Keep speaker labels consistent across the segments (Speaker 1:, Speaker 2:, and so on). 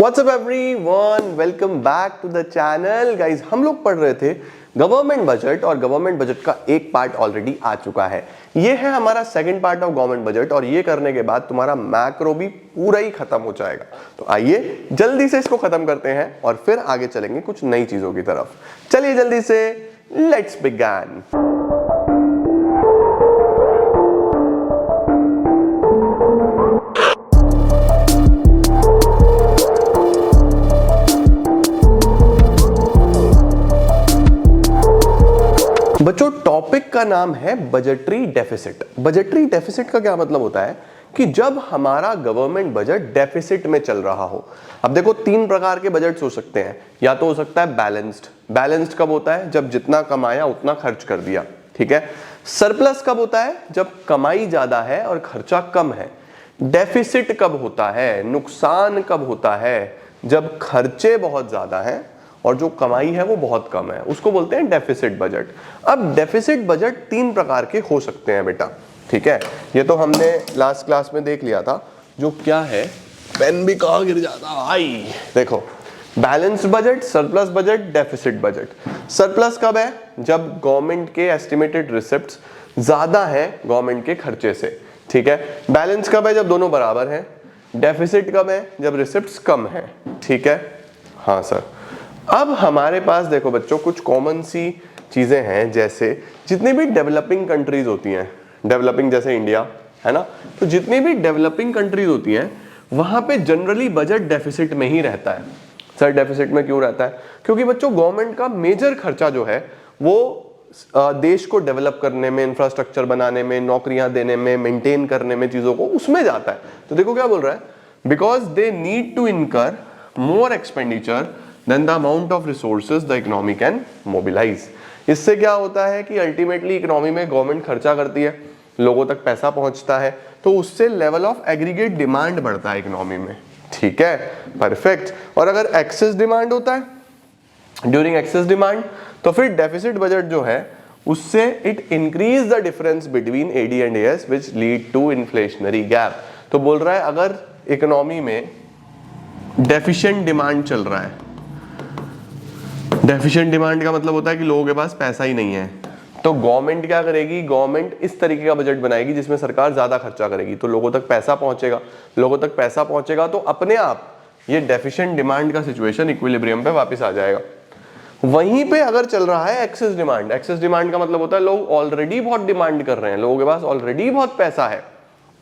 Speaker 1: WhatsApp everyone, welcome back to the channel. Guys, हम लोग पढ़ रहे थे गवर्नमेंट बजट और गवर्नमेंट बजट का एक पार्ट ऑलरेडी आ चुका है। ये है हमारा second part of government budget और ये करने के बाद तुम्हारा मैक्रो भी पूरा ही खत्म हो जाएगा। तो आइए जल्दी से इसको खत्म करते हैं और फिर आगे चलेंगे कुछ नई चीजों की तरफ। चलिए जल्दी से लेट्स बिगिन। बच्चों, टॉपिक का नाम है बजटरी डेफिसिट। बजटरी डेफिसिट का क्या मतलब होता है कि जब हमारा गवर्नमेंट बजट डेफिसिट में चल रहा हो। अब देखो, तीन प्रकार के बजट्स हो सकते हैं। या तो हो सकता है बैलेंस्ड। बैलेंस्ड कब होता है? जब जितना कमाया उतना खर्च कर दिया, ठीक है। सरप्लस कब होता है? जब कमाई ज्यादा है और खर्चा कम है। डेफिसिट कब होता है? नुकसान कब होता है? जब खर्चे बहुत ज्यादा हैं और जो कमाई है वो बहुत कम है, उसको बोलते हैं डेफिसिट बजट। अब डेफिसिट बजट तीन प्रकार के हो सकते हैं बेटा, ठीक है। ये तो हमने लास्ट क्लास में देख लिया था। जो क्या है, पेन भी कहाँ गिर जाता भाई। देखो, balanced budget, surplus budget, deficit budget. Surplus कब है? जब गवर्नमेंट के एस्टिमेटेड रिसिप्ट्स ज्यादा है गवर्नमेंट के खर्चे से, ठीक है। बैलेंस कब है? जब दोनों बराबर हैं। डेफिसिट कब है? जब रिसिप्ट्स कम है, ठीक है। हाँ सर। अब हमारे पास देखो बच्चों, कुछ कॉमन सी चीजें हैं, जैसे जितनी भी डेवलपिंग कंट्रीज होती हैं, डेवलपिंग जैसे इंडिया है ना, तो जितनी भी डेवलपिंग कंट्रीज होती हैं वहां पे जनरली बजट डेफिसिट में ही रहता है। सर डेफिसिट में क्यों रहता है? क्योंकि बच्चों गवर्नमेंट का मेजर खर्चा जो है वो देश को डेवलप करने में, इंफ्रास्ट्रक्चर बनाने में, नौकरियां देने में, मेंटेन करने में, चीजों को उसमें जाता है। तो देखो क्या बोल रहा है, because they need to incur more expenditure then the amount of resources the economy can mobilize। इससे क्या होता है कि अल्टीमेटली इकोनॉमी में गवर्नमेंट खर्चा करती है, लोगों तक पैसा पहुंचता है, तो उससे लेवल ऑफ एग्रीगेट डिमांड बढ़ता है इकोनॉमी में, ठीक है। परफेक्ट। और अगर एक्सेस डिमांड होता है, ड्यूरिंग एक्सेस डिमांड, तो फिर डेफिसिट बजट जो है उससे it increase the difference between AD and AS which lead to inflationary gap. तो बोल रहा है अगर इकोनॉमी में डेफिशिएंट डिमांड चल रहा है, डेफिशिएंट डिमांड का मतलब होता है कि लोगों के पास पैसा ही नहीं है, तो गवर्नमेंट क्या करेगी? गवर्नमेंट इस तरीके का बजट बनाएगी जिसमें सरकार ज्यादा खर्चा करेगी, तो लोगों तक पैसा पहुंचेगा। लोगों तक पैसा पहुंचेगा तो अपने आप ये डेफिशिएंट डिमांड का सिचुएशन इक्विलिब्रियम पे वापस आ जाएगा। वहीं पे अगर चल रहा है एक्सेस डिमांड, एक्सेस डिमांड का मतलब होता है लोग ऑलरेडी बहुत डिमांड कर रहे हैं, लोगों के पास ऑलरेडी बहुत पैसा है,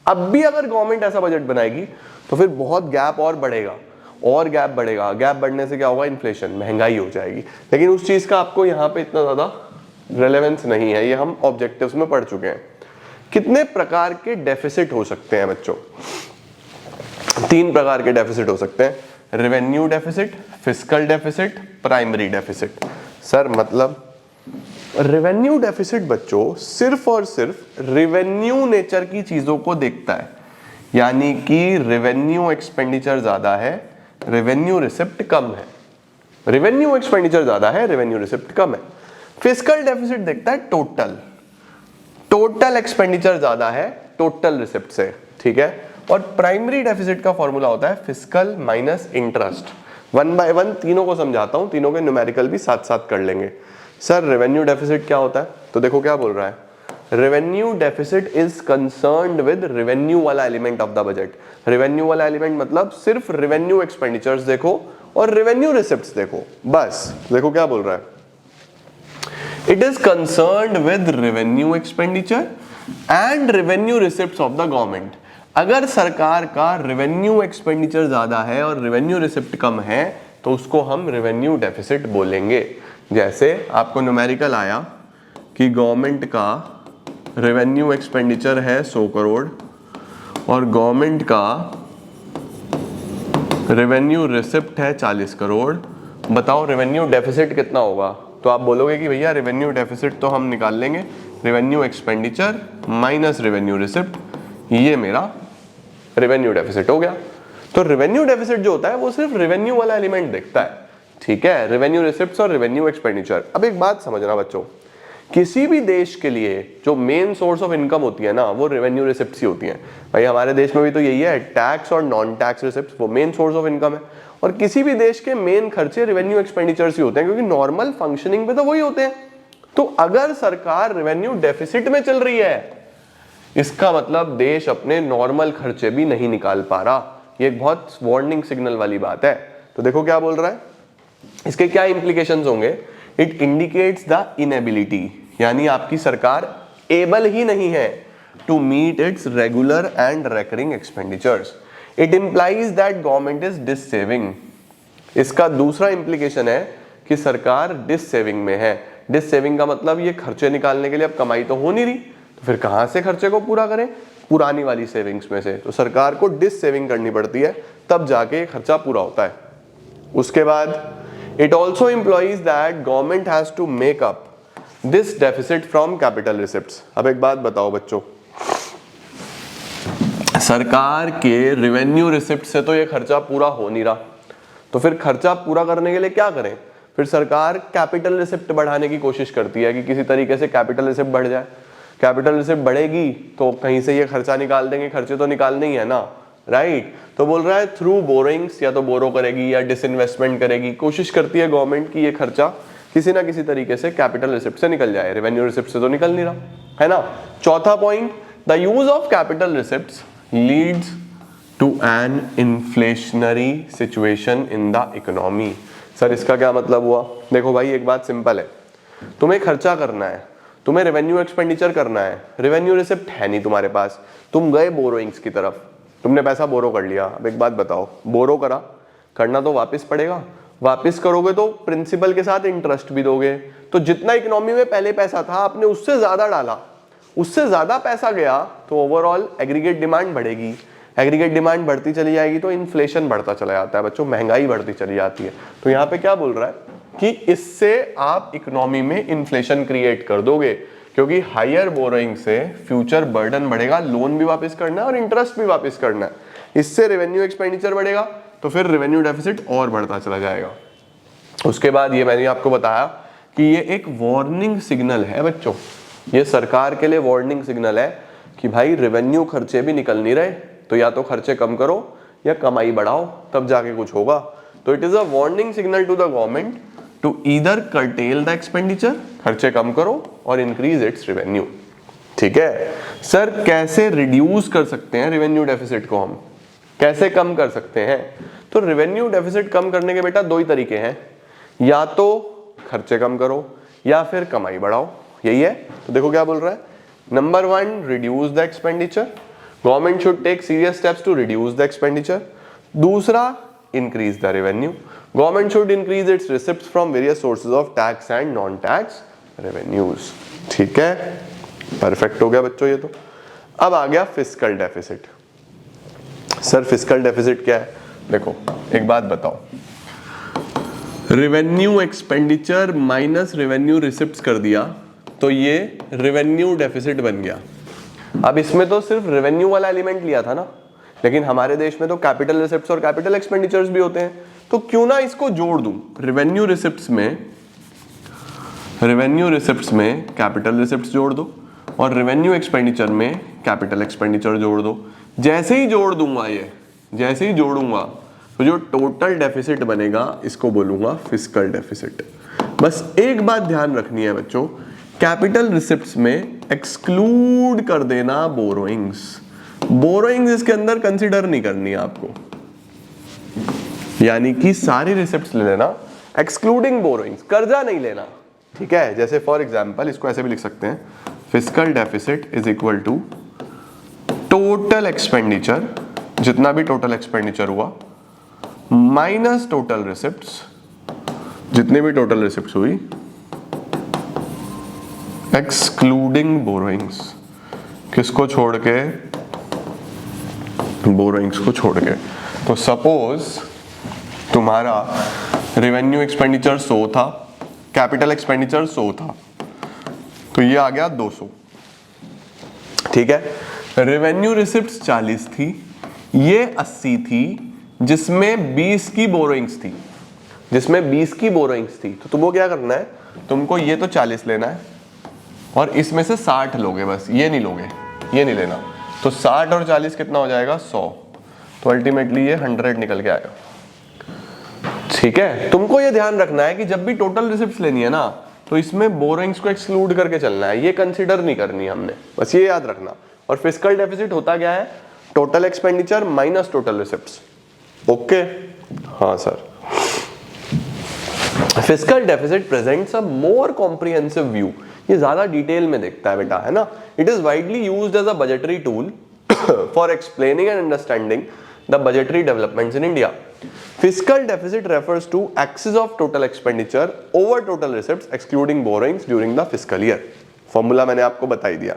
Speaker 1: अब भी अगर गवर्नमेंट ऐसा बजट बनाएगी तो फिर बहुत गैप और बढ़ेगा, और गैप बढ़ेगा। गैप बढ़ने से क्या होगा? इन्फ्लेशन, महंगाई हो जाएगी। लेकिन उस चीज का आपको यहाँ पे इतना ज्यादा रेलेवेंस नहीं है, ये हम ऑब्जेक्टिव्स में पढ़ चुके हैं। कितने प्रकार के डेफिसिट हो सकते हैं बच्चों? तीन प्रकार के डेफिसिट हो सकते हैं, revenue deficit, fiscal deficit, primary deficit. Sir मतलब रेवेन्यू डेफिसिट बच्चों सिर्फ और सिर्फ रेवेन्यू नेचर की चीजों को देखता है, यानी कि रेवेन्यू एक्सपेंडिचर ज्यादा है, रेवेन्यू रिसिप्ट कम है। रेवेन्यू एक्सपेंडिचर ज्यादा है, रेवेन्यू रिसिप्ट कम है। फिस्कल डेफिसिट देखता है टोटल, टोटल एक्सपेंडिचर ज्यादा है टोटल रिसिप्ट से, ठीक है। और प्राइमरी डेफिसिट का फॉर्मूला होता है fiscal minus interest. One by one तीनों को समझाता हूं, तीनों के न्यूमेरिकल भी साथ साथ कर लेंगे। सर रेवेन्यू डेफिसिट क्या होता है? तो देखो क्या बोल रहा है, revenue deficit is concerned with revenue वाला element of the budget. Revenue वाला एलिमेंट मतलब सिर्फ रेवेन्यू एक्सपेंडिचर्स देखो और रेवेन्यू रिसिप्ट्स देखो, बस। देखो क्या बोल रहा है, it is concerned with revenue expenditure and revenue receipts of the government. अगर सरकार का रेवेन्यू एक्सपेंडिचर ज्यादा है और रेवेन्यू रिसिप्ट कम है तो उसको हम रेवेन्यू डेफिसिट बोलेंगे। जैसे आपको न्यूमेरिकल आया कि गवर्नमेंट का रेवेन्यू एक्सपेंडिचर है 100 करोड़ और गवर्नमेंट का रेवेन्यू रिसिप्ट है 40 करोड़, बताओ रेवेन्यू डेफिसिट कितना होगा? तो आप बोलोगे कि भैया रेवेन्यू डेफिसिट तो हम निकाल लेंगे, revenue expenditure minus revenue receipt, ये मेरा रेवेन्यू डेफिसिट हो गया। तो रेवेन्यू डेफिसिट जो होता है वो सिर्फ रेवेन्यू वाला एलिमेंट देखता है, ठीक है, रेवेन्यू रिसिप्ट्स और रेवेन्यू एक्सपेंडिचर। अब एक बात समझना बच्चों, किसी भी देश के लिए जो मेन सोर्स ऑफ इनकम होती है ना, वो रेवेन्यू रिसिप्ट्स ही होती हैं। भाई हमारे देश में भी तो यही है, टैक्स और नॉन टैक्स रिसिप्ट्स वो मेन सोर्स ऑफ इनकम है। और किसी भी देश के मेन खर्चे रेवेन्यू एक्सपेंडिचर्स ही होते हैं, क्योंकि नॉर्मल फंक्शनिंग पे तो वही होते हैं। तो अगर सरकार रेवेन्यू डेफिसिट में चल रही है, इसका मतलब देश अपने नॉर्मल खर्चे भी नहीं निकाल पा रहा। ये एक बहुत वार्निंग सिग्नल वाली बात है। तो देखो क्या बोल रहा है, इसके क्या इंप्लीकेशंस होंगे। इट इंडिकेट्स द इनएबिलिटी, यानी आपकी सरकार एबल ही नहीं है to meet its regular and recurring expenditures. It implies that government is dissaving. इसका दूसरा इंप्लीकेशन है कि सरकार डिससेविंग में है। डिससेविंग का मतलब ये खर्चे निकालने के लिए अब कमाई तो हो नहीं रही, तो फिर कहां से खर्चे को पूरा करें, पुरानी वाली सेविंग्स में से। तो सरकार को डिससेविंग करनी पड़ती है, तब जाके खर्चा पूरा होता है। उसके बाद it also implies that government has to make up this deficit from capital receipts. अब एक बात बताओ बच्चों, सरकार के रेवेन्यू रिसिप्ट से तो ये खर्चा पूरा हो नहीं रहा, तो फिर खर्चा पूरा करने के लिए क्या करें। फिर सरकार कैपिटल रिसिप्ट बढ़ाने की कोशिश करती है कि किसी तरीके से कैपिटल रिसिप्ट बढ़ जाए। कैपिटल रिसिप्ट बढ़ेगी तो कहीं से ये खर्चा निकाल देंगे, खर्चे तो निकालने ही है ना, राइट। तो बोल रहा है थ्रू बोरिंग्स, या तो बोरो करेगी या डिसइन्वेस्टमेंट करेगी। कोशिश करती है गवर्नमेंट की ये खर्चा किसी ना किसी तरीके से कैपिटल रिसिप्ट से निकल जाए, रेवेन्यू रिसिप्ट से तो निकल नहीं रहा है ना। चौथा point, the use of capital receipts leads to an inflationary situation in the economy. Sir इसका क्या मतलब हुआ। देखो भाई एक बात सिंपल है, तुम्हें खर्चा करना है, तुम्हें रेवेन्यू एक्सपेंडिचर करना है, रेवेन्यू रिसिप्ट है नहीं तुम्हारे पास, तुम गए बोरोइंग्स की तरफ, तुमने पैसा बोरो कर लिया। अब एक बात बताओ, बोरो करना तो वापस पड़ेगा, वापस करोगे तो प्रिंसिपल के साथ इंटरेस्ट भी दोगे। तो जितना इकोनॉमी में पहले पैसा था आपने उससे ज्यादा डाला, उससे ज्यादा पैसा गया, तो ओवरऑल एग्रीगेट डिमांड बढ़ेगी। एग्रीगेट डिमांड बढ़ती चली जाएगी तो इन्फ्लेशन बढ़ता चला जाता है बच्चों, महंगाई बढ़ती चली जाती है। तो यहाँ पे क्या बोल रहा है कि इससे आप इकोनॉमी में इन्फ्लेशन क्रिएट कर दोगे, क्योंकि हायर बोरोइंग से फ्यूचर बर्डन बढ़ेगा, लोन भी वापस करना है और इंटरेस्ट भी वापस करना है। इससे रेवेन्यू एक्सपेंडिचर बढ़ेगा तो फिर रेवेन्यू डेफिसिट और बढ़ता चला जाएगा। उसके बाद ये मैंने आपको बताया कि ये एक वार्निंग सिग्नल है बच्चों, ये सरकार के लिए वार्निंग सिग्नल है कि भाई रेवेन्यू खर्चे भी निकल नहीं रहे, तो या तो खर्चे कम करो या कमाई बढ़ाओ, तब जाके कुछ होगा। तो it is a warning signal to the government to either curtail the expenditure, खर्चे कम करो, और इंक्रीज इट्स रेवेन्यू। ठीक है सर, कैसे रिड्यूस कर सकते हैं रेवेन्यू डेफिसिट को, हम कैसे कम कर सकते हैं। तो रेवेन्यू डेफिसिट कम करने के बेटा दो ही तरीके हैं, या तो खर्चे कम करो या फिर कमाई बढ़ाओ, यही है। तो देखो क्या बोल रहा है, number 1 reduce the expenditure, government should take serious steps to reduce the expenditure. दूसरा, increase the revenue, government should increase its receipts from various sources of tax and non tax revenues. ठीक है, परफेक्ट हो गया बच्चों ये तो। अब आ गया fiscal deficit. Sir fiscal deficit क्या है, देखो एक बात बताओ, revenue expenditure minus revenue receipts कर दिया तो ये रेवेन्यू डेफिसिट बन गया। अब इसमें तो सिर्फ रेवेन्यू वाला एलिमेंट लिया था ना, लेकिन हमारे देश में तो कैपिटल रिसिप्ट्स और कैपिटल एक्सपेंडिचर्स भी होते हैं, तो क्यों ना इसको जोड़ दूं, रेवेन्यू रिसिप्ट्स में कैपिटल रिसिप्ट्स जोड़ दो और रेवेन्यू एक्सपेंडिचर में कैपिटल एक्सपेंडिचर जोड़ दो। जैसे ही जोड़ दूंगा, ये जैसे ही जोड़ूंगा तो जो टोटल डेफिसिट बनेगा इसको बोलूंगा फिस्कल डेफिसिट। बस एक बात ध्यान रखनी है बच्चों, कैपिटल रिसिप्ट्स में एक्सक्लूड कर देना बोरोइंग्स। बोरोइंग्स इसके अंदर कंसीडर नहीं करनी है आपको, यानी कि सारी रिसिप्ट्स ले लेना एक्सक्लूडिंग बोरोइंग्स, कर्जा नहीं लेना। ठीक है, जैसे फॉर एग्जांपल इसको ऐसे भी लिख सकते हैं, fiscal deficit is equal to total expenditure, जितना भी टोटल एक्सपेंडिचर हुआ, माइनस टोटल रिसिप्ट्स, जितनी भी टोटल रिसिप्ट्स हुई, एक्सक्लूडिंग बोरोइंग्स। किसको छोड़ के, बोरोइंग्स को छोड़ के। तो सपोज तुम्हारा रेवेन्यू एक्सपेंडिचर 100 था, कैपिटल एक्सपेंडिचर 100 था, तो ये आ गया 200। ठीक है, रेवेन्यू रिसिप्ट्स 40 थी, ये 80 थी, जिसमें 20 की बोरोइंग्स थी, तो तुमको क्या करना है, तुमको ये तो 40 लेना है और इसमें से 60 लोगे, बस ये नहीं लोगे, ये नहीं लेना। तो 60 और 40 कितना हो जाएगा, 100। तो अल्टीमेटली ये 100 निकल के आएगा। ठीक है, तुमको ये ध्यान रखना है कि जब भी टोटल रिसिप्ट्स लेनी है ना तो इसमें बोरोइंग्स को एक्सक्लूड करके चलना है, ये कंसीडर नहीं करनी हमने, बस ये याद रखना। और फिस्कल डेफिसिट होता क्या है? Total expenditure minus total receipts. Okay, हाँ sir. Fiscal deficit presents a more comprehensive view, ये ज्यादा डिटेल में देखता है बेटा, है ना। It is widely used as a budgetary tool for explaining and understanding the budgetary developments in India. Fiscal deficit refers to excess of total expenditure over total receipts excluding borrowings during the fiscal year. Formula मैंने आपको बता ही दिया,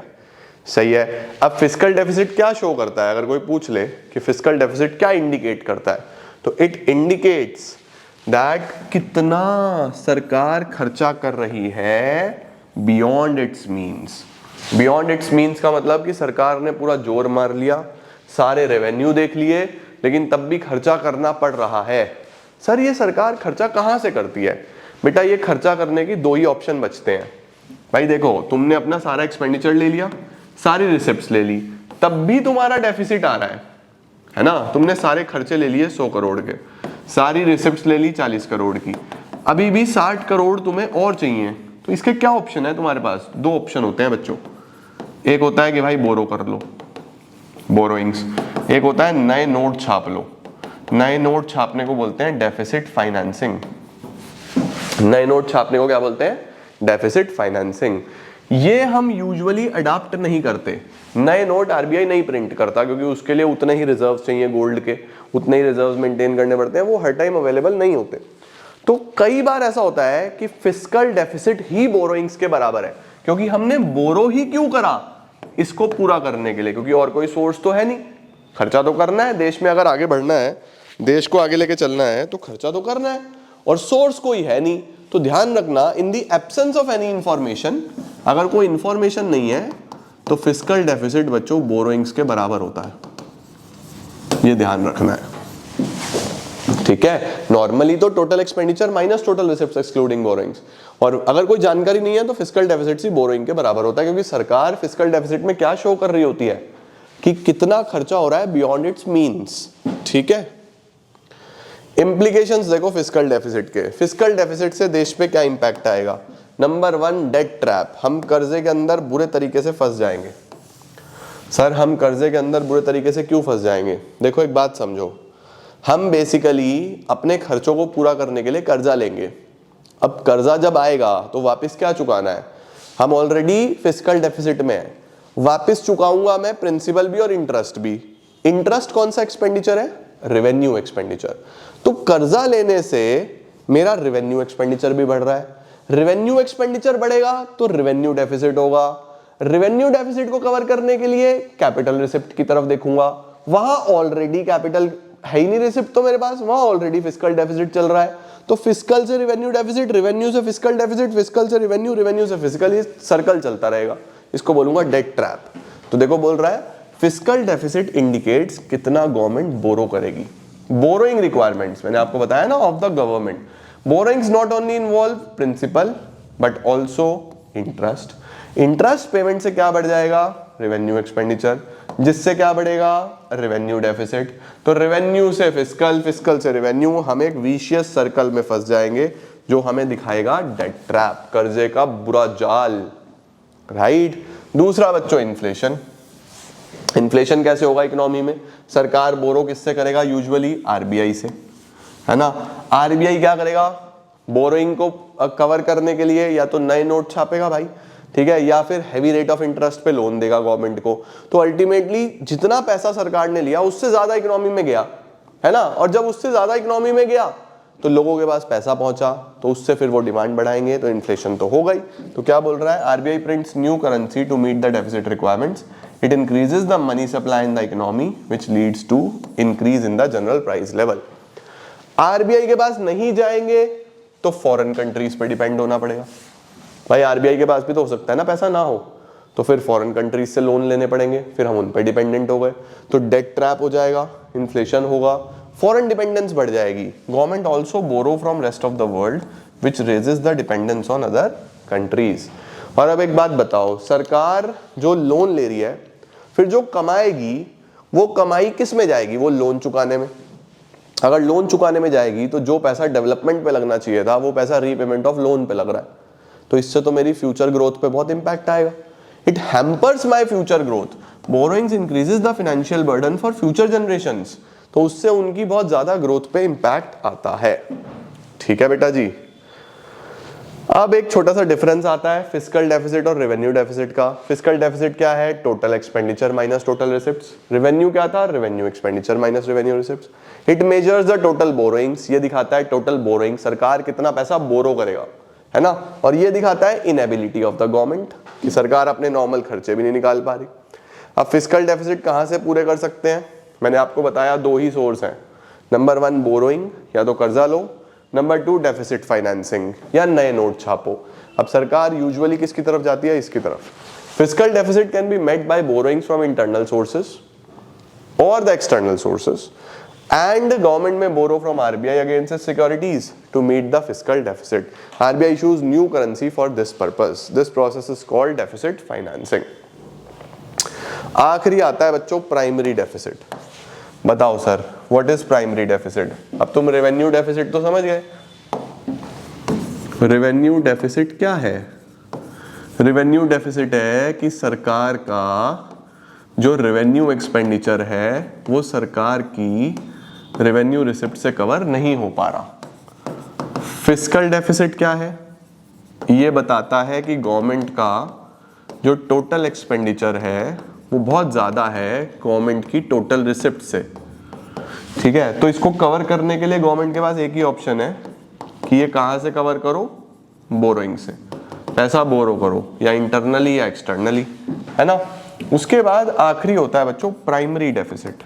Speaker 1: सही है। अब fiscal deficit क्या show करता है? अगर कोई पूछ ले कि फिस्कल डेफिसिट क्या इंडिकेट करता है, तो इट इंडिकेट्स दैट कितना सरकार खर्चा कर रही है beyond it's means. Beyond it's means का मतलब कि सरकार ने पूरा जोर मार लिया, सारे रेवेन्यू देख लिए, लेकिन तब भी खर्चा करना पड़ रहा है। सर ये सरकार खर्चा कहां से करती है? बेटा ये खर्चा करने की दो ही ऑप्शन बचते हैं। भाई देखो, तुमने अपना सारा एक्सपेंडिचर ले लिया, सारी रिसिप्ट्स ले ली, तब भी तुम्हारा डेफिसिट आ रहा है ना। तुमने सारे खर्चे ले लिए 100 करोड़ के, सारी रिसिप्ट्स ले ली 40 करोड़ की, अभी भी 60 करोड़ तुम्हें और चाहिए। तो इसके क्या ऑप्शन है तुम्हारे पास? दो ऑप्शन होते हैं बच्चों। एक होता है कि भाई बोरो कर लो, बोरोइंग्स। एक होता है नए नोट छाप लो। नए नोट छापने को बोलते हैं डेफिसिट फाइनेंसिंग। नए नोट छापने को क्या बोलते हैं? Deficit financing. ये हम यूजुअली अडॉप्ट नहीं करते। नए नोट आरबीआई नहीं प्रिंट करता, क्योंकि उसके लिए उतने ही रिजर्व चाहिए गोल्ड के, उतने ही रिजर्व मेंटेन करने पड़ते हैं, वो हर टाइम अवेलेबल नहीं होते। तो कई बार ऐसा होता है कि फिस्कल डेफिसिट ही बोरोइंग्स के बराबर है, क्योंकि हमने बोरो ही क्यों करा? इसको पूरा करने के लिए, क्योंकि और कोई सोर्स तो है नहीं। खर्चा तो करना है, देश में अगर आगे बढ़ना है, देश को आगे लेके चलना है, तो खर्चा तो करना है, और सोर्स कोई है नहीं। तो ध्यान रखना, in the absence of any information, अगर कोई इंफॉर्मेशन नहीं है तो फिस्कल डेफिसिट बच्चों बोरोइंग्स के बराबर होता है, ये ध्यान रखना है। ठीक है, नॉर्मली तो total expenditure minus total receipts excluding borrowings, और अगर कोई जानकारी नहीं है तो फिस्कल डेफिसिट ही बोरोइंग के बराबर होता है, क्योंकि सरकार फिस्कल डेफिसिट में क्या शो कर रही होती है कि कितना खर्चा हो रहा है बियॉन्ड इट्स मीन्स। ठीक है, इंप्लीकेशंस देखो फिस्कल डेफिसिट के। फिस्कल डेफिसिट से देश पे क्या इंपैक्ट आएगा? Number 1, debt trap. हम कर्जे के अंदर बुरे तरीके से फंस जाएंगे। सर हम कर्जे के अंदर बुरे तरीके से क्यों फंस जाएंगे? देखो एक बात समझो, हम बेसिकली अपने खर्चों को पूरा करने के लिए कर्जा लेंगे। अब कर्जा जब आएगा तो वापस क्या चुकाना है? हम ऑलरेडी फिस्कल डेफिसिट में है, वापस चुकाऊंगा मैं प्रिंसिपल भी और इंटरेस्ट भी। इंटरेस्ट कौन सा एक्सपेंडिचर है? Revenue expenditure. तो कर्जा लेने से मेरा रेवेन्यू एक्सपेंडिचर भी बढ़ रहा है, रेवेन्यू एक्सपेंडिचर बढ़ेगा तो रेवेन्यू डेफिसिट होगा। रेवेन्यू डेफिसिट को कवर करने के लिए कैपिटल रिसिप्ट की तरफ देखूंगा, वहां ऑलरेडी कैपिटल है ही नहीं, रिसिप्ट तो मेरे पास, वहां ऑलरेडी फिस्कल डेफिसिट चल रहा है। तो फिस्कल से रेवेन्यू डेफिसिट, रेवेन्यू से फिस्कल डेफिसिट, फिस्कल से रेवेन्यू, रेवेन्यू से फिस्कल, ये सर्कल चलता रहेगा। इसको बोलूंगा डेट ट्रैप। तो देखो बोल रहा है फिस्कल डेफिसिट इंडिकेट्स कितना गवर्नमेंट बोरो करेगी। बोरोइंग रिक्वायरमेंट्स मैंने आपको बताया ना of the government. Borrowings not only involve principal but also interest. Interest payment से क्या बढ़ जाएगा? रेवेन्यू एक्सपेंडिचर, जिससे क्या बढ़ेगा? Revenue deficit. तो रेवेन्यू से फिस्कल, फिस्कल से रेवेन्यू, हम एक विशियस सर्कल में फंस जाएंगे जो हमें दिखाएगा डेट ट्रैप, कर्जे का बुरा जाल। राइट। दूसरा बच्चों इन्फ्लेशन। इन्फ्लेशन कैसे होगा इकोनॉमी में? सरकार बोरो किससे करेगा? यूजुअली आरबीआई से, है ना। आरबीआई क्या करेगा? बोरोइंग को कवर करने के लिए या तो नए नोट छापेगा भाई, ठीक है, या फिर हैवी रेट ऑफ इंटरेस्ट पे लोन देगा गवर्नमेंट को। तो अल्टीमेटली जितना पैसा सरकार ने लिया उससे ज्यादा इकोनॉमी में गया, है ना। और जब उससे ज्यादा इकोनॉमी में गया तो लोगों के पास पैसा पहुंचा, तो उससे फिर वो डिमांड बढ़ाएंगे, तो इन्फ्लेशन तो हो गई। तो क्या बोल रहा है? RBI prints new currency to meet the deficit requirements. It increases the money supply in the economy which leads to increase in the general price level. RBI के पास नहीं जाएंगे तो फॉरेन कंट्रीज पे डिपेंड होना पड़ेगा। भाई आरबीआई के पास भी तो हो सकता है ना पैसा ना हो, तो फिर फॉरेन कंट्रीज से लोन लेने पड़ेंगे, फिर हम उन पे डिपेंडेंट हो गए, तो डेट ट्रैप हो जाएगा, इन्फ्लेशन होगा, फॉरेन डिपेंडेंस बढ़ जाएगी। Government also borrow from rest of the world which raises the dependence on other countries. और अब एक बात बताओ, सरकार जो लोन ले रही है, फिर जो कमाएगी वो कमाई किस में जाएगी? वो लोन चुकाने में। अगर लोन चुकाने में जाएगी तो जो पैसा डेवलपमेंट पे लगना चाहिए था वो पैसा रीपेमेंट ऑफ लोन पे लग रहा है, तो इससे तो मेरी फ्यूचर ग्रोथ पे बहुत इंपैक्ट आएगा। It hampers my future growth. Borrowings increases the financial burden for future generations, तो उससे उनकी बहुत ज्यादा ग्रोथ पे इंपैक्ट आता है। ठीक है बेटा जी। अब एक छोटा सा डिफरेंस आता है फिस्कल डेफिसिट और रेवेन्यू डेफिसिट का। फिस्कल डेफिसिट क्या है? Total expenditure minus total receipts. Revenue क्या था? Revenue expenditure minus revenue receipts. It measures the total borrowings, ये दिखाता है टोटल बोरोइंग, सरकार कितना पैसा बोरो करेगा, है ना। और ये दिखाता है इनएबिलिटी ऑफ द गवर्नमेंट, कि सरकार अपने नॉर्मल खर्चे भी नहीं निकाल पा रही। अब फिस्कल डेफिसिट कहां से पूरे कर सकते हैं? मैंने आपको बताया दो ही सोर्स हैं, नंबर 1 बोरोइंग, या तो कर्जा लो, नंबर 2 डेफिसिट फाइनेंसिंग, या नए नोट छापो। अब सरकार यूजुअली किसकी तरफ जाती है? इसकी तरफ। Fiscal deficit can be met by borrowings from internal sources और the external sources, and government may borrow from RBI against its securities to meet the fiscal deficit. RBI issues new currency for this purpose. This process is called deficit financing. आखिरी आता है बच्चों primary deficit. बताओ sir what is primary deficit? अब तुम revenue deficit तो समझ गए। रेवेन्यू डेफिसिट क्या है? रेवेन्यू डेफिसिट है कि सरकार का जो रेवेन्यू एक्सपेंडिचर है वो सरकार की रेवेन्यू रिसिप्ट से कवर नहीं हो पा रहा। फिस्कल डेफिसिट क्या है? ये बताता है कि गवर्नमेंट का जो टोटल एक्सपेंडिचर है वो बहुत ज्यादा है गवर्नमेंट की टोटल रिसिप्ट से। ठीक है, तो इसको कवर करने के लिए गवर्नमेंट के पास एक ही ऑप्शन है कि ये कहां से कवर करो? बोरोइंग से, पैसा बोरो करो, या इंटरनली या एक्सटर्नली, है ना। उसके बाद आखिरी होता है बच्चों primary deficit.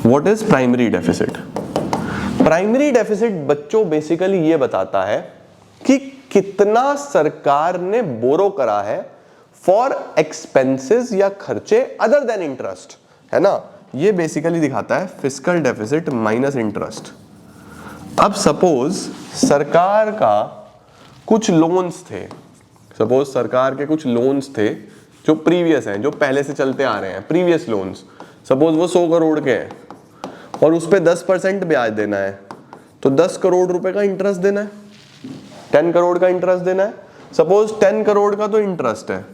Speaker 1: What is primary deficit? Primary deficit बच्चों बेसिकली ये बताता है कि कितना सरकार ने बोरो करा है फॉर एक्सपेंसेस या खर्चे अदर देन इंटरेस्ट, है ना। ये बेसिकली दिखाता है फिस्कल डेफिसिट माइनस इंटरेस्ट। अब सपोज सरकार का कुछ लोन्स थे, सपोज सरकार के कुछ लोन्स थे जो प्रीवियस हैं, जो पहले से चलते आ रहे हैं, प्रीवियस लोन्स, सपोज वो 100 करोड़ के हैं और उस पे 10% ब्याज देना है, तो 10 करोड़ रुपए का इंटरेस्ट देना है, 10 करोड़ का इंटरेस्ट देना है। सपोज 10 करोड़ का तो इंटरेस्ट है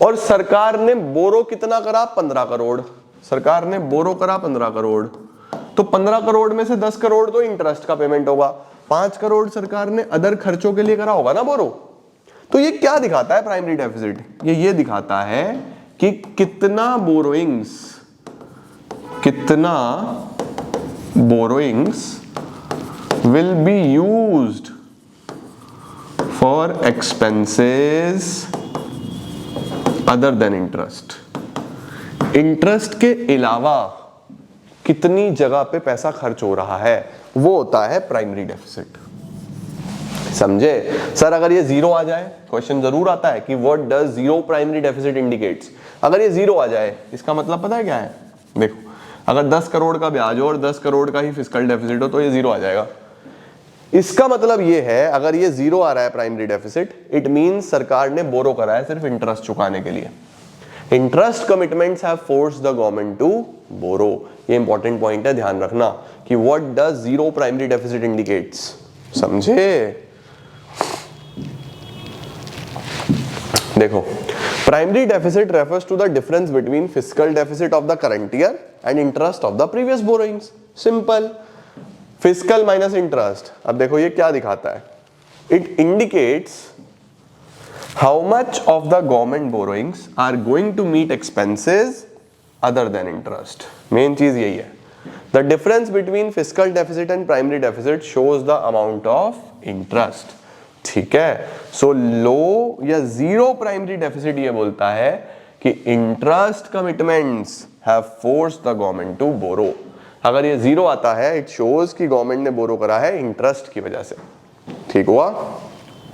Speaker 1: और सरकार ने बोरो कितना करा? 15 करोड़। सरकार ने बोरो करा 15 करोड़, तो 15 करोड़ में से 10 करोड़ तो इंटरेस्ट का पेमेंट होगा, 5 करोड़ सरकार ने अदर खर्चों के लिए करा होगा ना बोरो। तो ये क्या दिखाता है प्राइमरी डेफिसिट? ये दिखाता है कि कितना borrowings will be used for expenses other than interest. Interest के अलावा कितनी जगह पे पैसा खर्च हो रहा है, वो होता है प्राइमरी डेफिसिट। समझे सर? अगर ये जीरो आ जाए, क्वेश्चन जरूर आता है कि what does zero primary deficit indicates. अगर ये जीरो आ जाए इसका मतलब पता है क्या है? देखो, अगर 10 करोड़ का ब्याज हो और 10 करोड़ का ही फिस्कल डेफिसिट हो तो ये जीरो आ जाएगा। इसका मतलब ये है अगर ये जीरो आ रहा है प्राइमरी डेफिसिट, इट मींस सरकार ने बोरो करा है सिर्फ इंटरेस्ट चुकाने के लिए। Interest commitments have forced the government to borrow. ये इंपॉर्टेंट पॉइंट है, ध्यान रखना कि what does zero primary deficit indicates. समझे? देखो, primary deficit refers to the difference between fiscal deficit of the current year and interest of the previous borrowings. Simple, fiscal minus interest. अब देखो ये क्या दिखाता है? It indicates how much of the government borrowings are going to meet expenses other than interest. Main चीज यही है। The difference between fiscal deficit and primary deficit shows the amount of interest. ठीक है, so low या zero primary deficit ये बोलता है कि interest commitments have forced the government to borrow. अगर ये जीरो आता है, it shows कि गवर्नमेंट ने बोरो करा है इंटरेस्ट की वजह से। ठीक हुआ?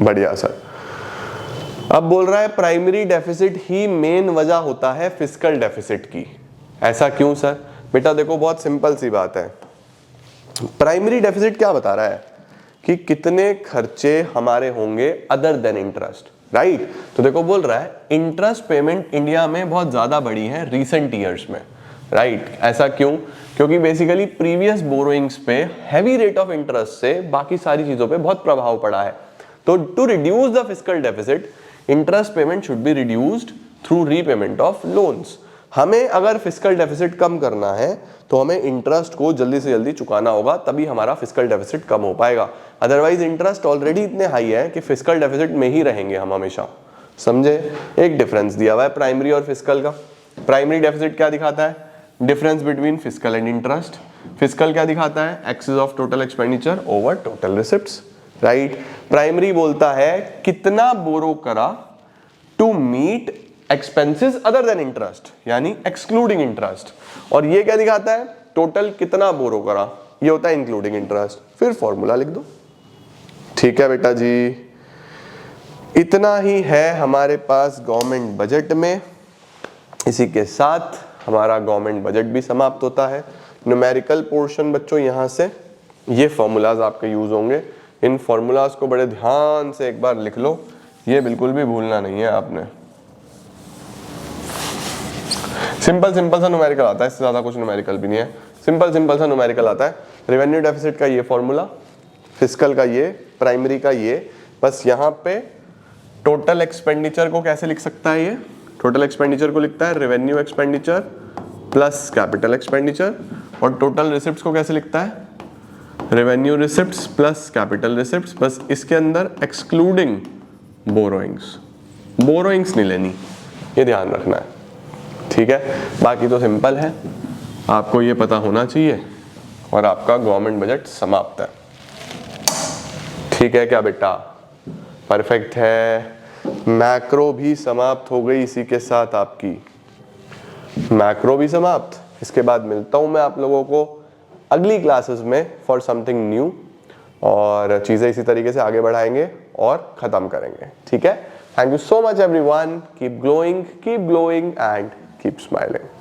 Speaker 1: बढ़िया सर। अब बोल रहा है प्राइमरी डेफिसिट ही मेन वजह होता है फिस्कल डेफिसिट की। ऐसा क्यों सर? बेटा देखो, बहुत सिंपल सी बात है। प्राइमरी डेफिसिट क्या बता रहा है कि कितने खर्चे हमारे होंगे अदर देन इंटरेस्ट, राइट। तो देखो बोल रहा है इंटरेस्ट पेमेंट इंडिया में बहुत ज्यादा बढ़ी है रीसेंट ईयर्स में। राइट ऐसा क्यों? क्योंकि बेसिकली प्रीवियस बोरोइंग्स पे हैवी रेट ऑफ इंटरेस्ट से बाकी सारी चीजों पे बहुत प्रभाव पड़ा है। तो to reduce the fiscal deficit interest payment should be reduced through repayment of loans. हमें अगर फिस्कल डेफिसिट कम करना है तो हमें इंटरेस्ट को जल्दी से जल्दी चुकाना होगा, तभी हमारा फिस्कल डेफिसिट कम हो पाएगा। अदरवाइज इंटरेस्ट ऑलरेडी इतने हाई है कि फिस्कल डेफिसिट में ही रहेंगे हम हमेशा। समझे? एक डिफरेंस दिया हुआ है प्राइमरी और फिस्कल का। प्राइमरी डेफिसिट क्या दिखाता है? Difference between fiscal and interest. Fiscal क्या दिखाता है? Excess of total expenditure over total receipts, right. Primary बोलता है कितना बोरो करा to meet expenses other than interest, यानी एक्सक्लूडिंग इंटरेस्ट। और ये क्या दिखाता है? टोटल कितना बोरो करा, ये होता है इंक्लूडिंग इंटरेस्ट। फिर फॉर्मूला लिख दो। ठीक है बेटा जी, इतना ही है हमारे पास गवर्नमेंट बजट में। इसी के साथ हमारा गवर्नमेंट बजट भी समाप्त होता है। न्यूमेरिकल पोर्शन बच्चों यहाँ से ये फॉर्मूलाज आपके यूज होंगे। इन फॉर्मूलाज को बड़े ध्यान से एक बार लिख लो, ये बिल्कुल भी भूलना नहीं है आपने। सिंपल सा न्यूमेरिकल आता है, इससे ज्यादा कुछ न्यूमेरिकल भी नहीं है। सिंपल सा न्यूमेरिकल आता है। रेवेन्यू डेफिसिट का ये फॉर्मूला, फिस्कल का ये, प्राइमरी का ये। बस यहाँ पे टोटल एक्सपेंडिचर को कैसे लिख सकता है? ये टोटल एक्सपेंडिचर को लिखता है revenue expenditure plus capital expenditure. और टोटल रिसिप्ट्स को कैसे लिखता है? Revenue receipts plus capital receipts. बस इसके अंदर एक्सक्लूडिंग बोरोइंग्स, बोरोइंग्स नहीं लेनी, ये ध्यान रखना है। ठीक है, बाकी तो सिंपल है, आपको ये पता होना चाहिए और आपका गवर्नमेंट बजट समाप्त है। ठीक है क्या बेटा? परफेक्ट है। मैक्रो भी समाप्त हो गई इसी के साथ, आपकी मैक्रो भी समाप्त। इसके बाद मिलता हूं मैं आप लोगों को अगली क्लासेस में फॉर समथिंग न्यू, और चीजें इसी तरीके से आगे बढ़ाएंगे और खत्म करेंगे। ठीक है, thank you so much everyone. Keep glowing and keep smiling.